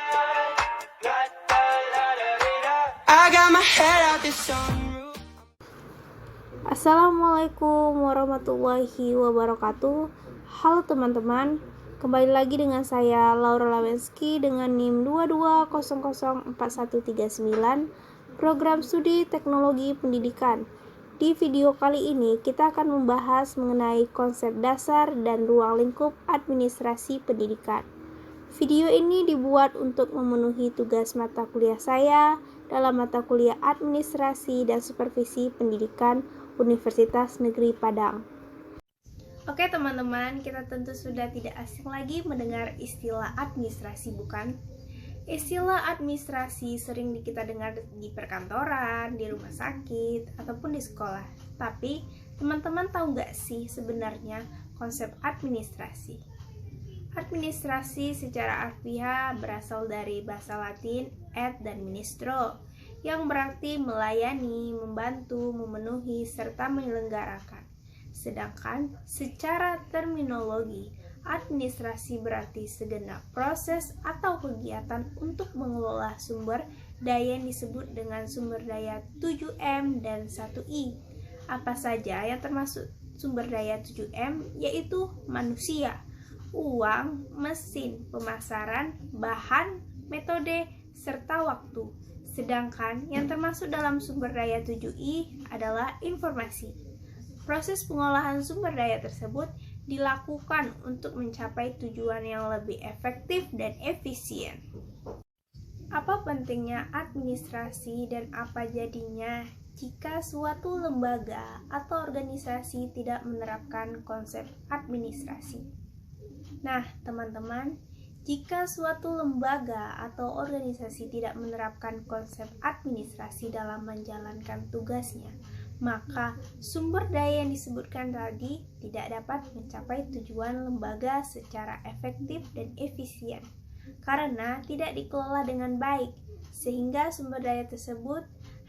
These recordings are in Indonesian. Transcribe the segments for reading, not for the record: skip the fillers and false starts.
I got my head out the sunroof. Assalamualaikum warahmatullahi wabarakatuh. Halo teman-teman, kembali lagi dengan saya Laura Lawenski dengan NIM 22004139, Program Studi Teknologi Pendidikan. Di video kali ini kita akan membahas mengenai konsep dasar dan ruang lingkup administrasi pendidikan. Video ini dibuat untuk memenuhi tugas mata kuliah saya dalam mata kuliah Administrasi dan Supervisi Pendidikan Universitas Negeri Padang. Oke teman-teman, kita tentu sudah tidak asing lagi mendengar istilah administrasi, bukan? Istilah administrasi sering kita dengar di perkantoran, di rumah sakit, ataupun di sekolah. Tapi teman-teman tahu nggak sih sebenarnya konsep administrasi? Administrasi secara harfiah berasal dari bahasa Latin ad dan ministro, yang berarti melayani, membantu, memenuhi, serta menyelenggarakan. Sedangkan secara terminologi, administrasi berarti segenap proses atau kegiatan untuk mengelola sumber daya yang disebut dengan sumber daya 7M dan 1I. Apa saja yang termasuk sumber daya 7M, yaitu manusia, uang, mesin, pemasaran, bahan, metode, serta waktu. Sedangkan yang termasuk dalam sumber daya 7I adalah informasi. Proses pengolahan sumber daya tersebut dilakukan untuk mencapai tujuan yang lebih efektif dan efisien. Apa pentingnya administrasi dan apa jadinya jika suatu lembaga atau organisasi tidak menerapkan konsep administrasi? Nah, teman-teman, jika suatu lembaga atau organisasi tidak menerapkan konsep administrasi dalam menjalankan tugasnya, maka sumber daya yang disebutkan tadi tidak dapat mencapai tujuan lembaga secara efektif dan efisien, karena tidak dikelola dengan baik, sehingga sumber daya tersebut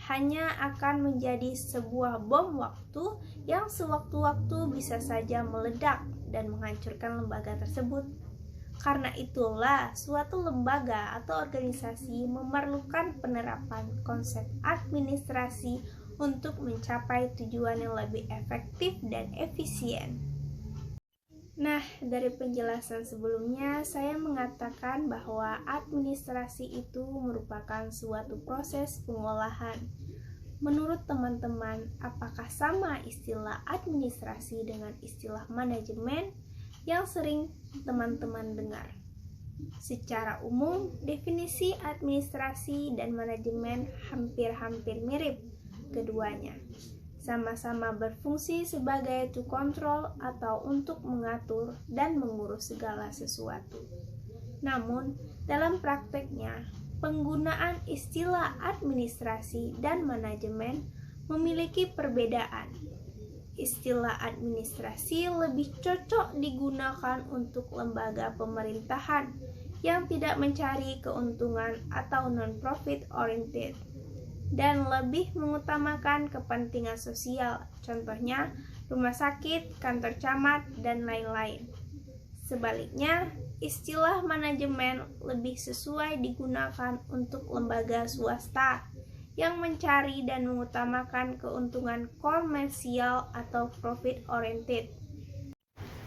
hanya akan menjadi sebuah bom waktu yang sewaktu-waktu bisa saja meledak dan menghancurkan lembaga tersebut. Karena itulah suatu lembaga atau organisasi memerlukan penerapan konsep administrasi untuk mencapai tujuan yang lebih efektif dan efisien. Nah, dari penjelasan sebelumnya, saya mengatakan bahwa administrasi itu merupakan suatu proses pengolahan. Menurut teman-teman, apakah sama istilah administrasi dengan istilah manajemen yang sering teman-teman dengar? Secara umum, definisi administrasi dan manajemen hampir-hampir mirip keduanya. Sama-sama berfungsi sebagai to control atau untuk mengatur dan mengurus segala sesuatu. Namun, dalam prakteknya, penggunaan istilah administrasi dan manajemen memiliki perbedaan. Istilah administrasi lebih cocok digunakan untuk lembaga pemerintahan yang tidak mencari keuntungan atau non-profit oriented dan lebih mengutamakan kepentingan sosial, contohnya rumah sakit, kantor camat, dan lain-lain. Sebaliknya, istilah manajemen lebih sesuai digunakan untuk lembaga swasta yang mencari dan mengutamakan keuntungan komersial atau profit oriented.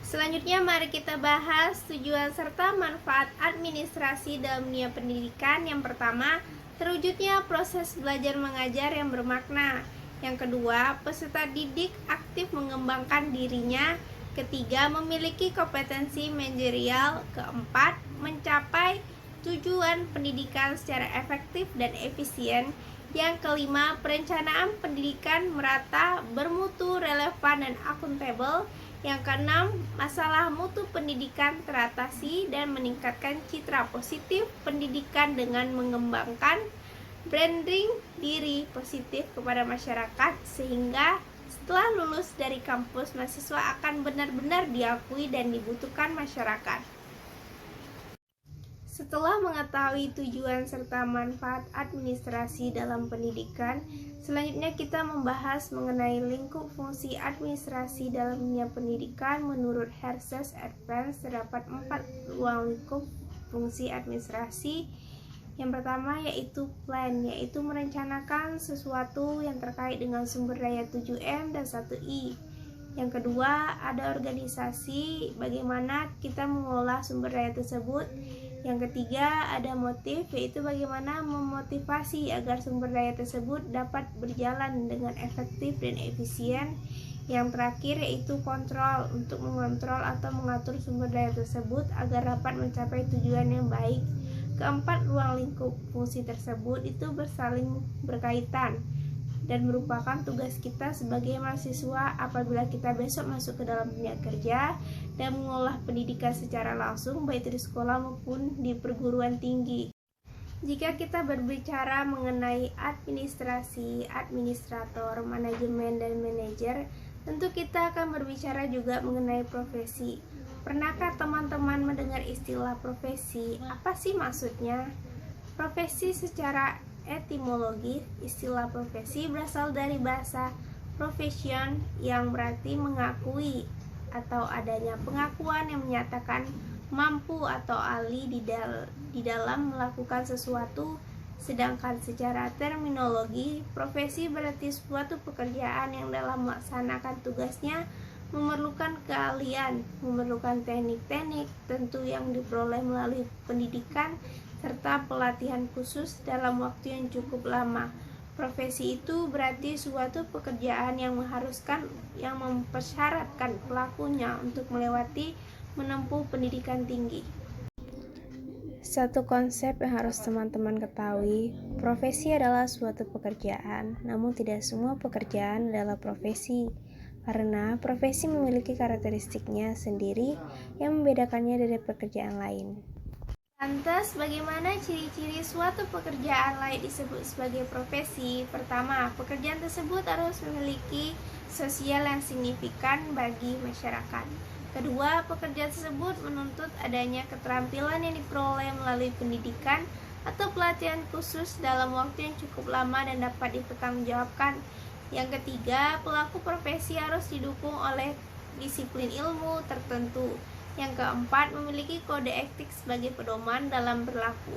Selanjutnya mari kita bahas tujuan serta manfaat administrasi dalam dunia pendidikan. Yang pertama, terwujudnya proses belajar mengajar yang bermakna. Yang kedua, peserta didik aktif mengembangkan dirinya. Ketiga, memiliki kompetensi manajerial. Keempat, mencapai tujuan pendidikan secara efektif dan efisien. Yang kelima, perencanaan pendidikan merata, bermutu, relevan, dan akuntabel. Yang keenam, masalah mutu pendidikan teratasi dan meningkatkan citra positif pendidikan dengan mengembangkan branding diri positif kepada masyarakat, sehingga setelah lulus dari kampus, mahasiswa akan benar-benar diakui dan dibutuhkan masyarakat. Setelah mengetahui tujuan serta manfaat administrasi dalam pendidikan, selanjutnya kita membahas mengenai lingkup fungsi administrasi dalam dunia pendidikan. Menurut Research Advance, terdapat 4 ruang lingkup fungsi administrasi, Yang pertama yaitu plan, yaitu merencanakan sesuatu yang terkait dengan sumber daya 7M dan 1I. Yang kedua, ada organisasi, bagaimana kita mengolah sumber daya tersebut. Yang ketiga, ada motif, yaitu bagaimana memotivasi agar sumber daya tersebut dapat berjalan dengan efektif dan efisien. Yang terakhir yaitu kontrol, untuk mengontrol atau mengatur sumber daya tersebut agar dapat mencapai tujuan yang baik. Keempat, ruang lingkup. Fungsi tersebut itu bersaling berkaitan dan merupakan tugas kita sebagai mahasiswa apabila kita besok masuk ke dalam dunia kerja dan mengolah pendidikan secara langsung baik di sekolah maupun di perguruan tinggi. Jika kita berbicara mengenai administrasi, administrator, manajemen, dan manajer, tentu kita akan berbicara juga mengenai profesi. Pernahkah teman-teman mendengar istilah profesi? Apa sih maksudnya? Profesi secara etimologi, istilah profesi berasal dari bahasa profession yang berarti mengakui atau adanya pengakuan yang menyatakan mampu atau ahli di dalam melakukan sesuatu. Sedangkan secara terminologi, profesi berarti suatu pekerjaan yang dalam melaksanakan tugasnya memerlukan keahlian, memerlukan teknik-teknik tentu yang diperoleh melalui pendidikan serta pelatihan khusus dalam waktu yang cukup lama. Profesi itu berarti suatu pekerjaan yang mempersyaratkan pelakunya untuk menempuh pendidikan tinggi. Satu konsep yang harus teman-teman ketahui, profesi adalah suatu pekerjaan, namun tidak semua pekerjaan adalah profesi. Karena profesi memiliki karakteristiknya sendiri yang membedakannya dari pekerjaan lain. Lantas, bagaimana ciri-ciri suatu pekerjaan layak disebut sebagai profesi? Pertama, pekerjaan tersebut harus memiliki sosial yang signifikan bagi masyarakat. Kedua, pekerjaan tersebut menuntut adanya keterampilan yang diperoleh melalui pendidikan atau pelatihan khusus dalam waktu yang cukup lama dan dapat dipertanggungjawabkan. Yang ketiga, pelaku profesi harus didukung oleh disiplin ilmu tertentu. Yang keempat, memiliki kode etik sebagai pedoman dalam berlaku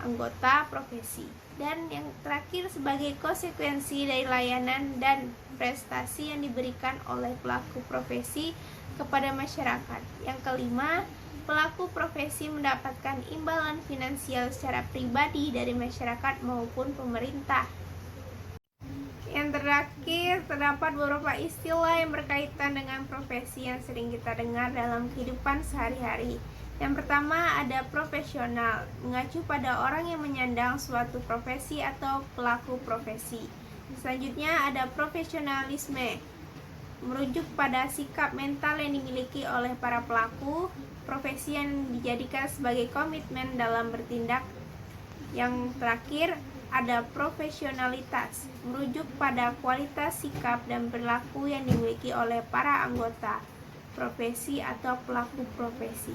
anggota profesi. Dan yang terakhir, sebagai konsekuensi dari layanan dan prestasi yang diberikan oleh pelaku profesi kepada masyarakat. Yang kelima, pelaku profesi mendapatkan imbalan finansial secara pribadi dari masyarakat maupun pemerintah. Yang terakhir, terdapat beberapa istilah yang berkaitan dengan profesi yang sering kita dengar dalam kehidupan sehari-hari. Yang pertama, ada profesional, mengacu pada orang yang menyandang suatu profesi atau pelaku profesi. Selanjutnya, ada profesionalisme, merujuk pada sikap mental yang dimiliki oleh para pelaku profesi yang dijadikan sebagai komitmen dalam bertindak. Yang terakhir, ada profesionalitas, merujuk pada kualitas sikap dan perilaku yang dimiliki oleh para anggota profesi atau pelaku profesi.